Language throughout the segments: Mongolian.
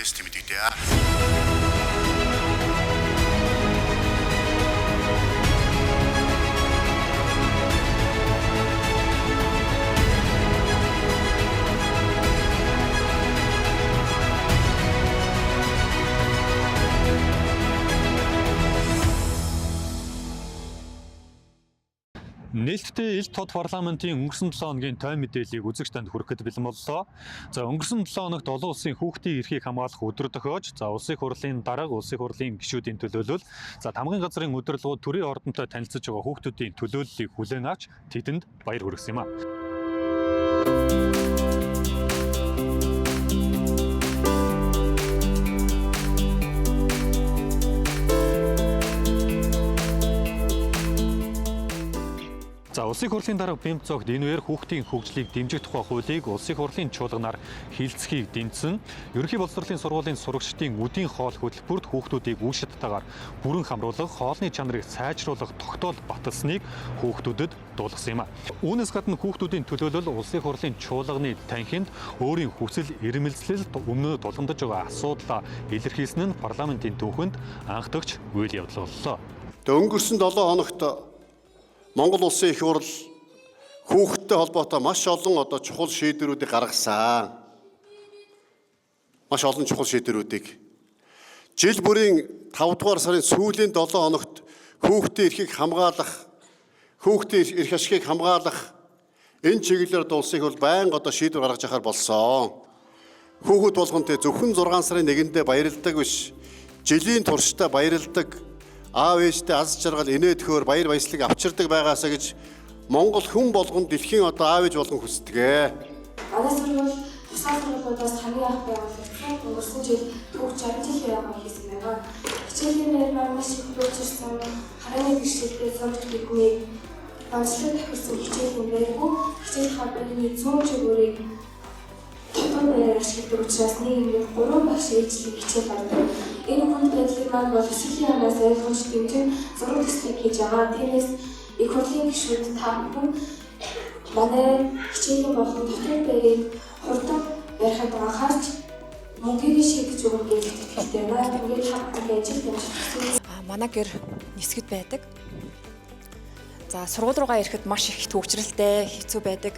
ОСТ мэдэгдэв. Нээлттэй ил тод парламентын өнгөрсөн 7 хоногийн тойм мэдээллийг үзэгч танд хүрэхэд бэлэн боллоо. За өнгөрсөн 7 хоногт олон улсын хүүхдийн эрхийг хамгаалах өдөр тохиож, за улсын хурлын дарга, улсын хурлын гишүүдийн төлөөлөл, за тамгын газрын удирдлагууд төрийн ордонтой танилцж байгаа хүүхдүүдийн төлөөллийг хүлээн авч тэдэнд баяр хүргэсэн юм а. За улсын хурлын дарга Бэмт цогт энэ үеэр хүүхдийн хөгжлийг дэмжих тухай хуулийг улсын хурлын чуулганаар хилцхийг дэмжсэн. Ерөнхий боловсролын сургуулийн сурагчдын үдийн хоол хөтөлбөрт хүүхдүүдийг үе шаттайгаар бүрэн хамруулах, хоолны чанарыг сайжруулах тогтоол баталсныг хүүхдүүдэд дуулгасан юм а. Үүнээс гадна хүүхдүүдийн төлөөлөл улсын хурлын чуулганы танхимд өөрийн хүсэл эрмэлзлэлд өмнө тулгамдж байгаа асуудлаа илэрхийлсэн нь парламентын түүхэнд анхдагч үйл явдал боллоо. Өнгөрсөн 7 хоногт Монгол улсын их хурл хүүхдтэй холбоотой маш олон чухал шийдвэрүүдийг гаргасан. Маш олон чухал шийдвэрүүдийг жил бүрийн 5 дугаар сарын сүүлийн 7 хоногт хүүхдийн эрхийг хамгаалах, хүүхдийн эрх ашигыг хамгаалах энэ чиглэлээр улсын их хурл байнга шийдвэр гаргаж яхаар болсон. Хүүхэд болгонтэй зөвхөн 6 сарын 1-нд баярладаг биш, жилийн туршдаа баярладаг. Аав ээжтэй аз жаргал инээдхөөр баяр баясгалыг авчирдаг байгаасаа гэж Монгол хүн болгон дэлхийн аав ээж болгон хүсдэг. Манай сургууль тусгай сургуулиудаас хамгийн анх байгуулагдсан өнгөрсөн жил түүх 60 жилийн яваа хийсэн байгаа. Хичээлийн маань маш их хөгжирсэн, харааны бэрхшээлтэй сурч биднийг онцлог тохирсон хичээлийн байгуу, хичээл хавдрын 100 чигүүрийг тодорхой байраар ашигладаг учраас нийгмийн 3 багш ээжлэг хичээл гардаг. Энэ хүн байдлыг маань бол хэсгийн хамаас ойлгож дэмжин зураг төслийг хийж байгаа. Тиймээс их хурлын гишүүд та бүхэн манай хичээлийн болон дотоод байрыг хурдан барихад анхаарч мөнгөийг шийдэж өгөх гэж итгэлтэй байна. Ингээд хамтдаа ажил дамжуулсан. Манай гэр нисгэд байдаг. За сургууль руугаа ирэхэд маш их төвчрэлтэй, хэцүү байдаг.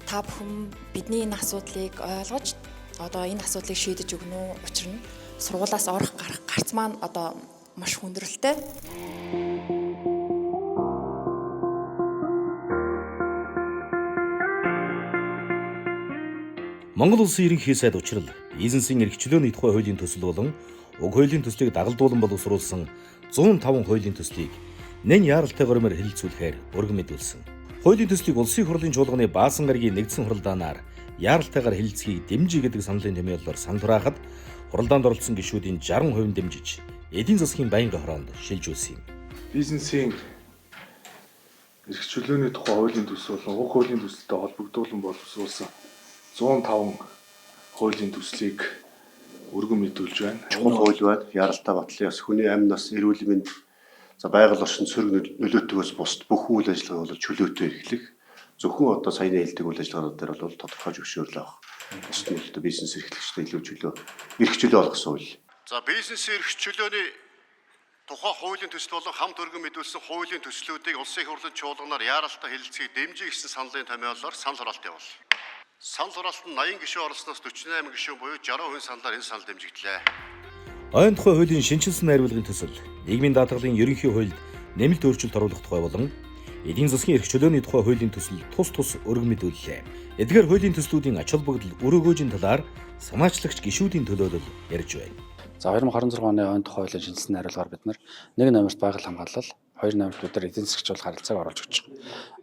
Та бүхэн бидний энэ асуудлыг ойлгож энэ асуудлыг шийдэж өгнө үү? Учир нь сургуулаас орох гарц маань маш хүндрэлтэй. Монгол улсын ерөнхий сайд учрал бизнесийн эрхчлөөний тухай хуулийн төсөл болон уг хуулийн төслийг дагалдуулан боловсруулсан 105 хуулийн төслийг нэн яаралтай гормоор хэлэлцүүлэхээр өргөн мэдүүлсэн. Хуулийн төслийг улсын хурлын чуулганы баасан гарагийн нэгдсэн хуралдаанаар яаралтайгаар хэлэлцэхийг дэмжиж гэдэг саналын томьёолоор санал хураахад хуралдаанд оролцсон гишүүдийн 60% дэмжиж эдийн засгийн байнгын хороонд шилжүүлсэн юм. Бизнесийн эрх чөлөөний тухай хуулийн төсөл болон уг хуулийн төсөлтэй холбогдуулан боловсруулсан 105 хуулийн төслийг өргөн мэдүүлж байна. Чухал хууль байна. Яралтай батлын ёс, хүний амь нас, эрүүл мэнд, байгаль орчин сөрөг нөлөөтгөөс бусд бүх үйл ажиллагаа бол чөлөөтэй эрхлэх. Зөвхөн саяны хэлдэг үйл ажиллагаанууд дээр бол тодорхой зөвшөөрөл авах. Бусд нөлөөтэй бизнес эрхлэгчтэй илүү чөлөө, эрх чөлөө олгосон үйл. За бизнес эрх чөлөөний тухай хуулийн төсөл болон хамт өргөн мэдүүлсэн хуулийн төслүүдийг улсын хурлын чуулганаар яаралтай хэлэлцэхийг дэмжих гэсэн саналын томьёолоор санал хураалт явуул. Санал хураалт нь 80 гишүүн оролсноос 48 гишүүн буюу 60% саналаар энэ санал дэмжигдлээ. Ойн тухай хуулийн шинжилсэн найруулгын төсөл, нийгмийн даатгалын ерөнхий хуульд нэмэлт өөрчлөлт оруулах тухай болон эдийн засгийн эрх чөлөөний тухай хуулийн төсөл тус өргөн мэдүүллээ. Эдгээр хуулийн төслүүдийн ач холбогдол өрөөгөөжийн талаар санаачлагч гишүүдийн төлөөлөл ярьж байна. За 2026 оны ойн тухай хуулийн шинжилсэн найруулгаар бид нар 1 номерт байгаль хамгаалал, 2 номерт бид нар эдийн засгч бол харилцааг оруулж өгч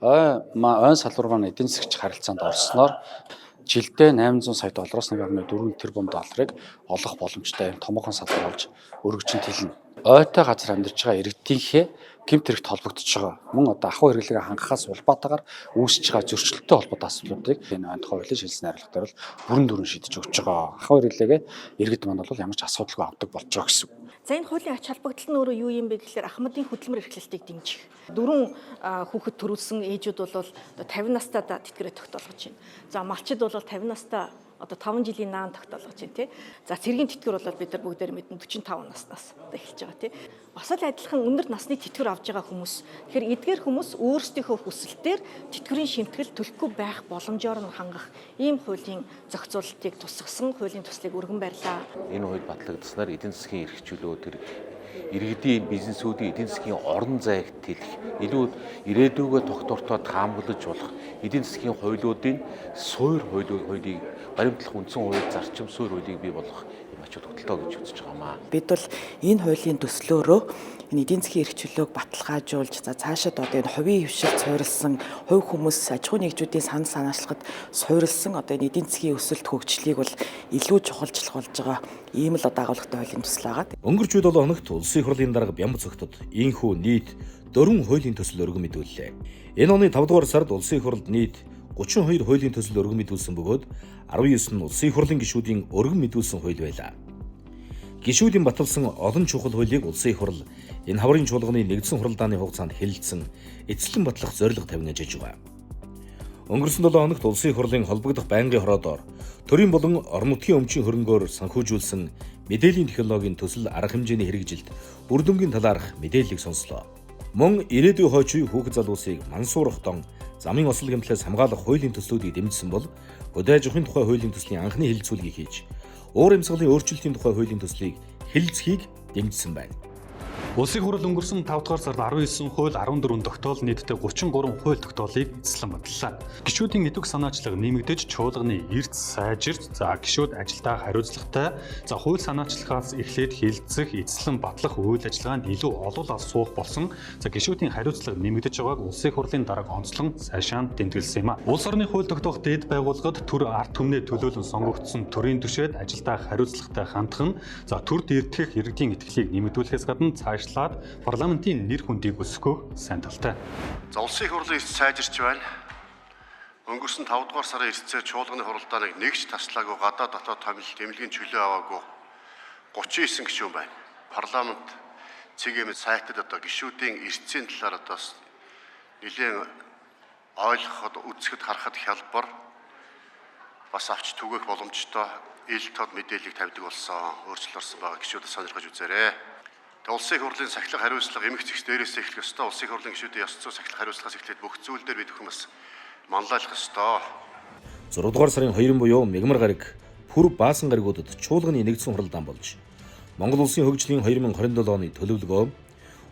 байгаа. Ойн салбармаа эдийн засгч харилцаанд орсноор жилдээ 800 сая доллароос 1.4 тэрбум долларыг олох боломжтой юм томоохон салбар болж өргөжин тэлнэ. Ойтой газар амьдарч байгаа иргэдийнхээ гэмт хэрэгт холбогдож байгаа мөн ахуй хэрэглэгээ хангахаас улбаатаагаар үүсэж байгаа зөрчилттэй холбоотой асуудлуудыг энэ ойн тухай хуулийн шинжилсэн найруулга дээр бол бүрэн дүрэн шийдэж өгч байгаа. Ахуй хэрэглээгээ иргэд маань бол ямар ч асуудалгүй авдаг болж байгаа гэсэн. За энэ хуулийн ач холбогдол нь өөрөө юу юм бэ гэхээр ахмадын хөдөлмөр эрхлэлтийг дэмжих. 4 хүүхэд төрүүлсэн ээжүүд бол 50 настайдаа тэтгэрээ тогтоолгож байна. За малчид бол 50 настай одоо 5 жилийн наан тогтоолгож байна тий. За цэргийн тэтгэвэр бол бид нар бүгдээр мэднэ 45 наснаас одоо эхэлж байгаа тий. Бас л адилхан өндөр насны тэтгэвэр авж байгаа хүмүүс. Тэгэхээр эдгээр хүмүүс өөрсдийнхөө хүсэлтээр тэтгэврийн шимтгэл төлөхгүй байх боломжоор нь хангах ийм хуулийн зохицуулалтыг тусгасан хуулийн төслийг өргөн барьлаа. Энэ хууль батлагдсанаар эдийн засгийн эрх чөлөө тэр иргэдийн бизнесүүдийн эдийн засгийн орон зайг тэлэх, илүү ирээдүгөө тогтвортой таамаглаж болох эдийн засгийн хуулиудын суурь хуулийг баримтлах үндсэн хууль зарчим суурь хуулийг бий болгох юм ач холбогдолтой гэж үзэж байгаамаа. Бид бол энэ хуулийн төслөөрөө энэ эдийн засгийн эрх чөлөөг баталгаажуулж цаашид одоо энэ хувийн хвшилт суурилсан хувь хүмүүс аж ахуйн нэгжүүдийн санал санаачлагад суурилсан одоо энэ эдийн засгийн өсөлт хөгжлийг бол илүү чухалчлах болж байгаа ийм л агуулгатай хуулийн төсөл байгаа. Өнгөрч үед 7 хоногт улсын хурлын дарга Бямбцогтод ийхүү нийт 4 хуулийн төсөл өргөн мэдүүллээ. Энэ оны 5 дугаар сард улсын хурлд нийт 32 хуулийн төсөл өргөн мэдүүлсэн бөгөөд 19 нь улсын хурлын гишүүдийн өргөн мэдүүлсэн хууль байлаа. Гишүүдийн баталсан олон чухал хуулийг улсын хурл энэ хаврын чуулганы нэгдсэн хуралдааны хугацаанд хэлэлцэн эцэслэн батлах зорилго тавина жиж байгаа. Өнгөрсөн 7 хоногт улсын хурлын холбогдох байнгын хороодоор төрийн болон орон нутгийн өмчийн хөрөнгөөр санхүүжүүлсэн мэдээллийн технологийн төсөл арга хэмжээний хэрэгжилт бүр дүнгийн талаарх мэдээллийг сонслоо. Мөн ирээдүйн хойч үе хүүхэд залуусыг мансуурах дон замын осол гэмтлээс хамгаалах хуулийн төслүүдийг дэмжсэн бол хөдөө аж ахуйн тухай хуулийн төслийн анхны хэлэлцүүлгийг хийж уур амьсгалын өөрчлөлтийн тухай хуулийн төслийг хэлэлцэхийг дэмжсэн байна. Улсын хурал өнгөрсөн 5 дугаар сард 19 хууль 14 тогтоол нийтдээ 33 хууль тогтоолыг эзлэн батллаа. Гишүүдийн эдүг санаачлага нэмэгдэж чуулганы эрд сайжирч, гишүүд ажилдаа хариуцлагатай, хууль санаачлагаас эхлээд хилцэх, эзлэн батлах үйл ажиллагаанд илүү олуулаад суух болсон. Гишүүдийн хариуцлага нэмэгдэж байгааг улсын хурлын дарга онцлон сайшаан тэмдэглэсэн юм а. Улс орны хууль тогтоох дэд байгууллагад төр ард түмнээ төлөөлөн сонгогдсон төрийн түшээд ажилдаа хариуцлагатай хандах нь төр дээрдэх иргэдийн итгэлийг нэмэгдүүлэхээс гадна цаашлаад парламентын нэр хүндийг өсгөх сайн талтай. Улсын хурлын эрс сайжирч байна. Өнгөрсөн 5 дугаар сарын эрсцээ чуулганы хуралдааныг нэгж таслаагүй гадаад дотоод томилолт эмнэлгийн чөлөө аваагүй 39 гишүүн байна. Парламент цэгийн сайтад одоо гишүүдийн эрсцийн талаар одоо нэлээд ойлгоход үзэхэд харахад хялбар бас авч түгэх боломжтой ил тод мэдээллийг тавьдаг болсон. Өөрчлөлт орсон байгаа гишүүдэд сонирхож үзээрэй. Улсын хурлын сахилга хариуцлага эмх зэгс дээрээс эхлэх ёстой. Улсын хурлын гишүүдийн ёс зүй сахилга хариуцлагаас эхлээд бүх зүйл дээр бид хүмүүс манлайлах ёстой. 6 дугаар сарын 2 буюу мягмар гараг пүр баасан гаригуудад чуулганы нэгдсэн хуралдаан болж Монгол улсын хөгжлийн 2027 оны төлөвлөгөө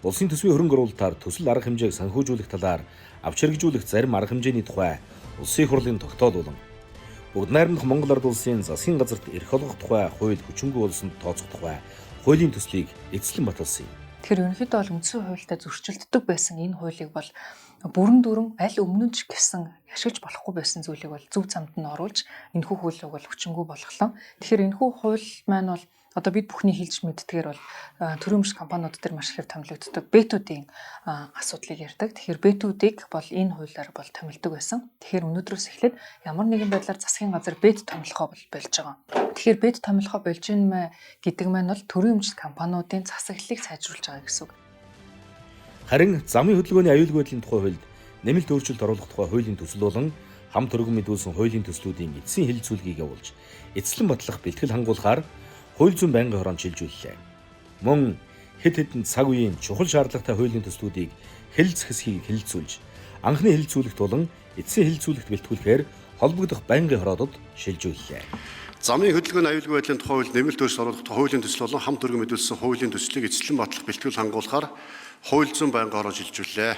улсын төсвийн хөрөнгө оруулалтаар төсөл арга хэмжээг санхүүжүүлэх талаар авч хэрэгжүүлэх зарим арга хэмжээний тухай улсын хурлын тогтоол болон бүгд найрамдах Монгол Ард улсын засгийн газарт эрх олгох тухай хууль хүчингүй болсон тооцох тухай хуулийн төслийг эзлэн баталсан юм. Тэгэхээр ерөнхийдөө бол үндсэн хуультай зөрчилддөг байсан энэ хуулийг бол бүрэн дүрэн аль өмнө ч гэсэн ашиглаж болохгүй байсан зүйлийг бол зөв замд нь оруулж энэхүү хуулийг бол хүчингүй болголоо. Тэгэхээр энэхүү хууль маань бол одоо бид бүхний хэлж мэддгээр бол төрийн өмч компаниуд дээр маш ихээр томилогддог бэтүүдийн асуудлыг ярьдаг. Тэгэхээр бэтүүдийг бол энэ хуулиар бол томилдог байсан. Тэгэхээр өнөөдрөөс эхлээд ямар нэгэн байдлаар засгийн газар бэт томилохоо болж байгаа. Тэгэхээр бэт томилохоо болж байна гэдэг маань бол төрийн өмч компаниудын засаглалыг сайжруулж байгаа гэсэн үг. Харин замын хөдөлгөөний аюулгүй байдлын тухай хуульд нэмэлт өөрчлөлт оруулах тухай хуулийн төсөл болон хамт өргөн мэдүүлсэн хуулийн төслүүдийн эцсийн хэлэлцүүлгийг явуулж эцэслэн батлах бэлтгэл хангуулахаар хууль зүйн байнгын хороонд шилжүүллээ. Мөн хэд хэдэн цаг үеийн чухал шаардлагатай хуулийн төслүүдийг хэлэлцэх хэсгийг хэлэлцүүлж анхны хэлэлцүүлэгт болон эцсийн хэлэлцүүлэгт бэлтгүүлэхээр холбогдох байнгын хороодод шилжүүллээ. Замын хөдөлгөөний аюулгүй байдлын тухай хууль нэмэлт өөрчлөлт оруулах тухай хуулийн төсөл болон хамт өргөн мэдүүлсэн хуулийн төслийг эзлэн батлах бэлтгэл хангуулахаар хууль зүйн байнгын хороонд шилжүүллээ.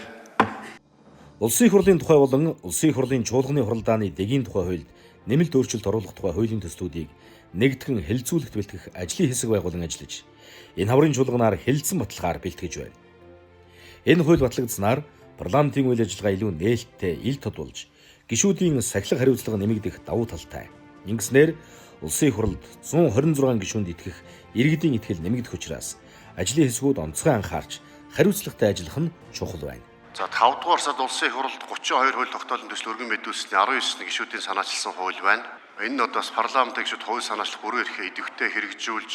Улсын хурлын тухай болон улсын хурлын чуулганы хуралдааны дэгийн тухай хуульд нэмэлт өөрчлөлт оруулах тухай хуулийн төслүүдийг нэгтгэн хэлэлцүүлэгт бэлтгэх ажлын хэсэг байгуулан ажиллаж энэ хаврын чуулганаар хэлэлцэн баталгаар бэлтгэж байна. Энэ хууль батлагдсанаар парламентын үйл ажиллагаа илүү нээлттэй ил тод болж гишүүдийн сахилга хариуцлага нэмэгдэх давуу талтай. Ингэснээр улсын хурлд 126 гишүүнд итгэх иргэдийн итгэл нэмэгдэх учраас ажлын хэсгүүд онцгой анхаарч хариуцлагатай ажиллах нь чухал байна. 5 дугаар сард улсын хуралд 32 хууль тогтоолын төсөл өргөн мэдүүлсэний 19 гишүүдийн санаачилсан хууль байна. Энэ нь одоо парламентын гишүүд хууль санаачлах бүрэн эрхээ идэвхтэй хэрэгжүүлж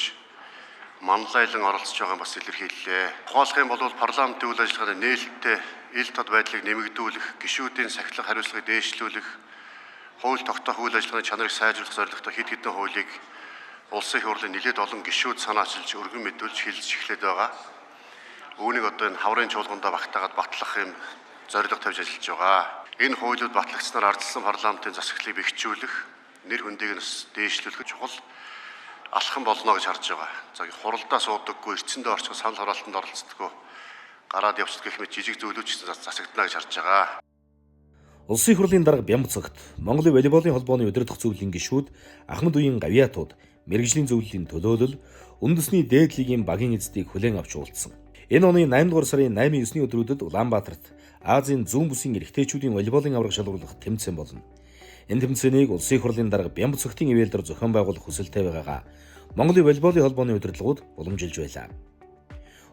манлайлан оролцож байгаа бас илэрхийллээ. Тухайлах юм бол парламентын үйл ажиллагааны нээлттэй ил тод байдлыг нэмэгдүүлэх, гишүүдийн сахилга хариуцлагыг дээшлүүлэх, хууль тогтоох үйл ажиллагааны чанарыг сайжруулах зорилготой хэд хэдэн хуулийг улсын их хурлын нэлээд олон гишүүд санаачилж өргөн мэдүүлж хэлж эхлээд байгаа. Үүнийг одоо энэ хаврын чуулгандаа багтаагаад батлах юм зорилго тавьж ажиллаж байгаа. Энэ хуулиуд батлагдсанаар ардчилсан парламентын засаглалыг бэхжүүлэх, нэр хүндийг нь дээшлүүлэх чухал алхам болно гэж харж байгаа. За хуралдаа суудаггүй, эрчэндээ орчход санал хураалтанд оролцдоггүй, гараад явцдаг гэх мэт жижиг зүйлүүд ч засагдана гэж харж байгаа. Улсын их хурлын дарга Бямбцогт Монголын волейболын холбооны удирдах зөвлөлийн гишүүд Ахмад үеийн гавьяатууд мэрэгжлийн зөвлөлийн төлөөлөл үндэсний дээд лигийн багийн эзэдийг хүлээн авч уулзсан. Энэ оны 8 дугаар сарын 8-9-ний өдрүүдэд Улаанбаатарт Азийн зүүн бүсийн эрэгтэйчүүдийн волейболын аварга шалгуулах тэмцээн болно. Энэ тэмцээнийг улсын их хурлын дарга Бямбцогтын ивэлдэр зохион байгуулах хүсэлтэй байгаагаа Монголын волейболын холбооны удирдлагууд уламжилж байлаа.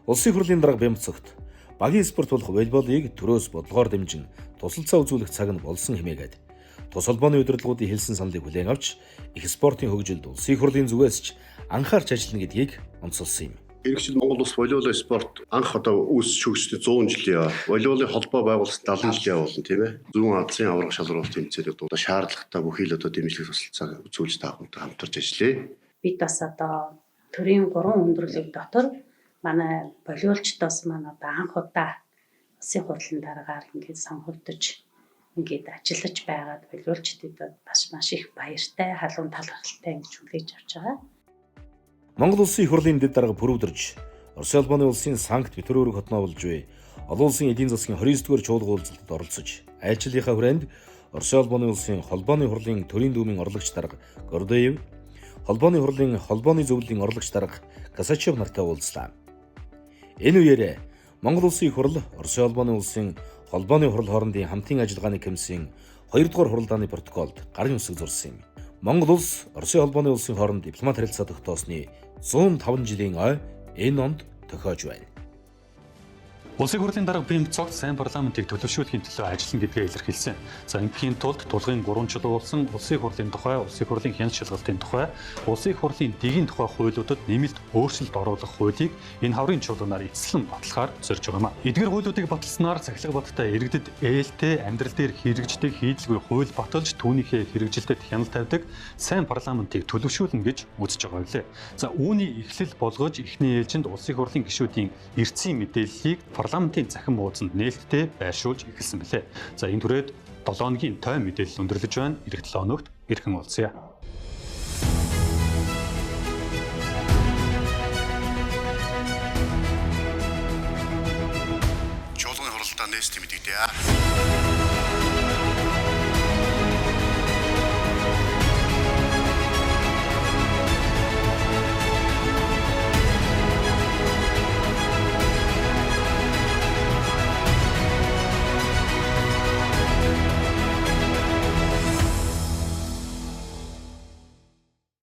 Улсын их хурлын дарга Бямбцогт багийн спорт болох волейболыг төрөөс бодлогоор дэмжин тусалцаа үзүүлэх цаг нь болсон хэмээгээд тус холбооны удирдлагуудын хэлсэн саналыг хүлээн авч их спортын хөгжилд улсын их хурлын зүгээс ч анхаарч ажиллана гэдгийг онцолсон юм. Иргэжил Монгол улс волейболын спорт анх одоо үүсч хөгжсөн 100 жилийн волейболын холбоо байгуулсан 70 жилийн болно тийм ээ. Зүүн Азийн аварга шалгуулалт тэмцээний дуу шаардлагатай бүхий л одоо дэмжлэг тусалцаа үзүүлж таахантай хамтарч ажиллая. Бид бас одоо төрийн 3 өндөрлөг дотор манай волейболчдоос манай одоо анх удаа улсын хурлын дараагаар ингээд сонгогдож ингээд ажиллаж байгаад волейболчдод бас маш их баяртай, халуун талархалтай ингэж хүлээж авч байгаа. Монгол улсын их хурлын дэд дарга Пүрвдэрж Орос улбаны улсын Санкт Петербург хотноо болж буй олон улсын эдийн засгийн 29-р чуулга уулзалтад оролцож айлчлалынхаа хүрээнд Орос улбаны улсын холбооны хурлын төрийн дүүмийн орлогч дарга Гордеев, холбооны хурлын холбооны зөвлөлийн орлогч дарга Касачев нартай уулзлаа. Энэ үеэр Монгол улсын их хурл Орос улбаны улсын холбооны хурл хоорондын хамтын ажиллагааны комиссийн 2-р хуралдааны протоколд гарын үсэг зурсан юм. Монгол улс Оросын холбооны улсын хооронд дипломат харилцаа тогтоосны 105 жилийн ой энэ онд тохиож байна. Улсын хурлын дарга Бямбцогт сайн парламентыг төлөвшүүлэхийн төлөө ажиллана гэдгээ илэрхийлсэн. За ингийн тулд тулгын 3 жил уулсан улсын хурлын тухай, улсын хурлын хяналт шалгалтын тухай, улсын хурлын дэгийн тухай хуулиудад нэмэлт өөрчлөлт оруулах хуулийг энэ хаврын чуулганаар эцэслэн батлахаар зорж байгаа юм а. Эдгээр хуулиудыг баталснаар цахилгаан баттай иргэдэд ээлтэй амьдрал дээр хэрэгждэг хийдэлгүй хууль баталж түүнийхээ хэрэгжилтэд хяналт тавьдаг сайн парламентыг төлөвшүүлнэ гэж үзэж байгаа билээ. За үүний эхлэл болгож эхний ээлжинд улсын хурлын гишүүдийн эртсийн мэдээллийг парламентын захин муудсанд нээлттэй байршуулж эхэлсэн билээ. За энэ түрээд 7 хоногийн той мэдээлэл өндөрлөж байна. Ирэх 7 хоногт эрхэн уулзъя. Чуулганы хуралдаа нээстэй мэдэгдээ.